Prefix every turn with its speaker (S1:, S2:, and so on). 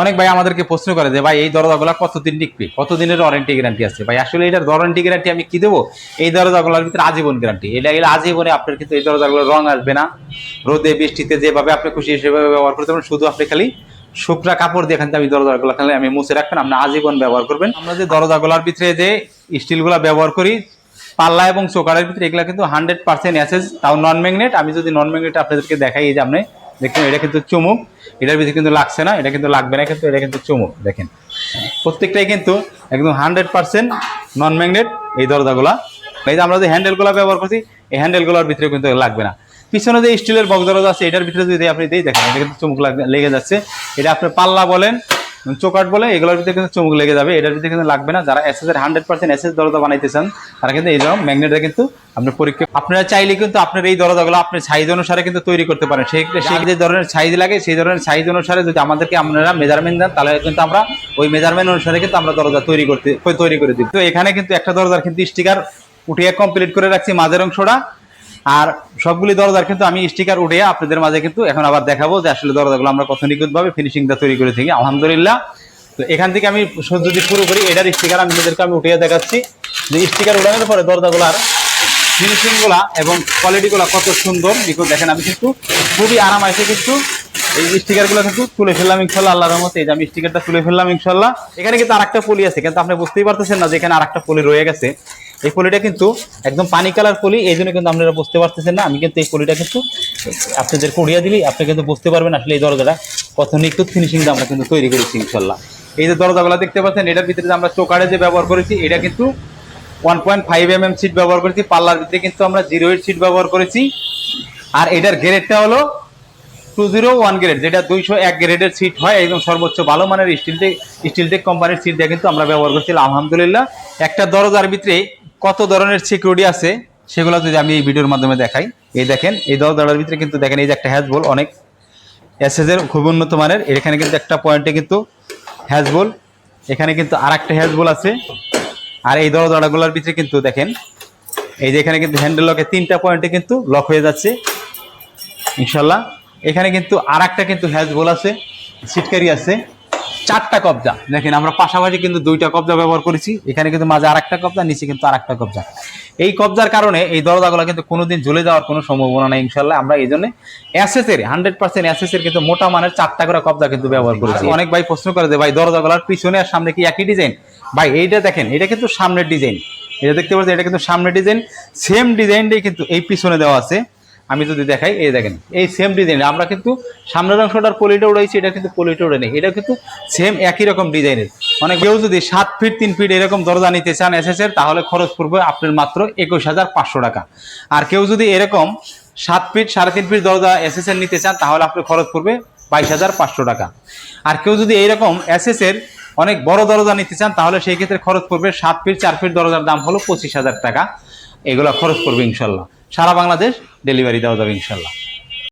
S1: অনেক ভাই আমাদেরকে প্রশ্ন করে যে ভাই এই দরজাগুলো কতদিন টিকবে, কতদিনের ওয়ারেন্টি গ্যারান্টি আছে। ভাই আসলে এটার ওয়ারেন্টি গ্যারান্টি আমি কি দেবো, এই দরজাগুলোর ভিতরে আজীবন গ্যারান্টি। এটা গেলে আজীবনে আপনার কিন্তু এই দরজাগুলোর রং আসবে না, রোদে বৃষ্টিতে যেভাবে আপনি খুশি সেভাবে ব্যবহার করতে পারেন। শুধু আপনি খালি শুকনা কাপড় দিয়ে এখান থেকে আমি দরজাগুলো খালি আমি মুছে রাখবেন, আপনি আজীবন ব্যবহার করবেন। আমরা যে দরজাগুলোর ভিতরে যে স্টিলগুলো ব্যবহার করি পাল্লা এবং চোকারের ভিতরে, এগুলো কিন্তু 100% অ্যাসেস, তাও নন ম্যাগনেট। আমি যদি নন ম্যাগনেট আপনাদেরকে দেখাই, এই যে আপনি দেখুন এটা কিন্তু চুমুক, এটার ভিতরে কিন্তু লাগছে না, এটা কিন্তু লাগবে না, কিন্তু এটা কিন্তু চুমুক। দেখেন প্রত্যেকটাই কিন্তু একদম 100% নন ম্যাগনেট এই দরজাগুলা। এই যে আমরা যে হ্যান্ডেলগুলো ব্যবহার করছি, এই হ্যান্ডেলগুলোর ভিতরে কিন্তু লাগবে না। পিছনে যে স্টিলের বক্স দরজা আছে এটার ভিতরে যদি আপনি দেখেন, এটা কিন্তু চুমুক লেগে যাচ্ছে। এটা আপনি পাল্লা বলেন, চোকাট বলে, এগুলোর ভিতরে কিন্তু চুমুক লেগে যাবে, এটার ভিতরে কিন্তু লাগবে না। যারা এসএসের 100% এসএস দরজা বানাইতে চান তারা কিন্তু এই ধরনের ম্যাগনেটটা কিন্তু আপনি পরীক্ষা, আপনারা চাইলে কিন্তু আপনার এই দরজাগুলো আপনার সাইজ অনুসারে কিন্তু তৈরি করতে পারেন। সেই যে ধরনের সাইজ লাগে সেই ধরনের সাইজ অনুসারে যদি আমাদেরকে আপনারা মেজারমেন্ট দেন, তাহলে কিন্তু আমরা ওই মেজারমেন্ট অনুসারে কিন্তু আমরা দরজা তৈরি করে দিই। তো এখানে কিন্তু একটা দরজার কিন্তু স্টিকার উঠিয়ে কমপ্লিট করে রাখছি মাঝের অংশটা, আর সবগুলি দরজার কিন্তু আমি স্টিকার উঠিয়ে আপনাদের মাঝে কিন্তু এখন আবার দেখাবো যে আসলে দরজাগুলো আমরা কত নিখুঁতভাবে ফিনিশিংটা তৈরি করে থাকি আলহামদুলিল্লাহ। তো এখান থেকে আমি যদি শুরু করি, এটার স্টিকার আমি উঠিয়ে দেখাচ্ছি যে স্টিকার উঠানোর পরে দরজাগুলার ফিনিশিংগুলা এবং কোয়ালিটিগুলা কত সুন্দর দেখেন। আমি কিন্তু খুবই আরামাইসে কিন্তু এই স্টিকারগুলো কিন্তু তুলে ফেললাম ইনশাল্লাহ, আল্লাহর রহমতে। এই যে আমি স্টিকারটা তুলে ফেললাম ইনশাল্লাহ। এখানে কিন্তু আরেকটা পলি আছে, কিন্তু আপনি বুঝতেই পারতেছেন না যে এখানে আরেকটা পলি রয়ে গেছে। এই পলিটা কিন্তু একদম পানি কালার পলি, এই জন্য কিন্তু আপনারা বুঝতে পারতেছেন না। আমি কিন্তু এই পলিটা কিন্তু আপনাদের করিয়ে দিলি আপনি কিন্তু বুঝতে পারবেন আসলে এই দরজাটা কত নিখুঁত ফিনিশিং দিয়ে আমরা কিন্তু তৈরি করেছি ইনশাল্লাহ। এই যে দরজাগুলো দেখতে পাচ্ছেন, এটার ভিতরে যে আমরা চোকারে যে ব্যবহার করেছি, এটা কিন্তু 1.5 mm সিট ব্যবহার করেছি। পাল্লার ভিতরে কিন্তু আমরা 0.8 সিট ব্যবহার করেছি। আর এটার গ্রেডটা হলো 201 গ্রেড, যেটা 201 গ্রেডের সিট হয়, একদম সর্বোচ্চ ভালো মানের স্টিলটেক কোম্পানির সিট দিয়ে কিন্তু আমরা ব্যবহার করছিলাম আলহামদুলিল্লাহ। একটা দরজার ভিতরে কত ধরনের সিকিউরিটি আছে সেগুলো যদি আমি এই ভিডিওর মাধ্যমে দেখাই। এই দেখেন এই দরজার ভিতরে কিন্তু দেখেন এই যে একটা হ্যাজবল, অনেক এসএসের খুব উন্নত মানের। এখানে কিন্তু একটা পয়েন্টে কিন্তু হ্যাজবল, এখানে কিন্তু আর একটা হ্যাজবল আছে। আর এই দরজাগুলোর ভিতরে কিন্তু দেখেন এই যে এখানে কিন্তু হ্যান্ডেল লকে 3টা পয়েন্টে কিন্তু লক হয়ে যাচ্ছে ইনশাল্লাহ। এখানে কিন্তু আর একটা কিন্তু হ্যাজবল আছে, সিটকারি আছে, 4টা কবজা। দেখেন আমরা পাশাপাশি কিন্তু 2টা কবজা ব্যবহার করেছি। এখানে কিন্তু মাঝে আর একটা কবজা, নিচে কিন্তু আর একটা কবজা। এই কবজার কারণে এই দরজাগুলো কিন্তু কোনোদিন ঝুলে যাওয়ার কোনো সম্ভাবনা নেই ইনশাল্লাহ। আমরা এই জন্য এসএসের 100% এসএসের কিন্তু মোটা মানের 4টা করে কবজা কিন্তু ব্যবহার করেছি। অনেক ভাই প্রশ্ন করে যে ভাই দরজাগুলোর পিছনে আর সামনে কি একই ডিজাইন? ভাই এইটা দেখেন, এটা কিন্তু সামনের ডিজাইন, এটা দেখতে পাচ্ছেন, এটা কিন্তু সামনের ডিজাইন। সেম ডিজাইনটাই কিন্তু এই পিছনে দেওয়া আছে। আমি যদি দেখাই, এই দেখেন এই সেম ডিজাইন, আমরা কিন্তু সামনের অংশটার পলিটা উড়াইছি, এটা কিন্তু পলিটা উড়ে নেই, এটা কিন্তু সেম একই রকম ডিজাইনের। অনেক কেউ যদি 7 ফিট 3 ফিট এরকম দরজা নিতে চান এসএসের, তাহলে খরচ পড়বে আপনার মাত্র 21,500 টাকা। আর কেউ যদি এরকম 7 ফিট 3.5 ফিট দরজা এসএসের নিতে চান, তাহলে আপনার খরচ পড়বে 22,500 টাকা। আর কেউ যদি এইরকম এসএসের অনেক বড় দরজা নিতে চান, তাহলে সেই ক্ষেত্রে খরচ পড়বে 7 ফিট 4 ফিট দরজার দাম হলো 25,000 টাকা। এগুলো খরচ পড়বে ইনশাল্লাহ। সারা বাংলাদেশ ডেলিভারি দেওয়া যাবে ইনশাল্লাহ।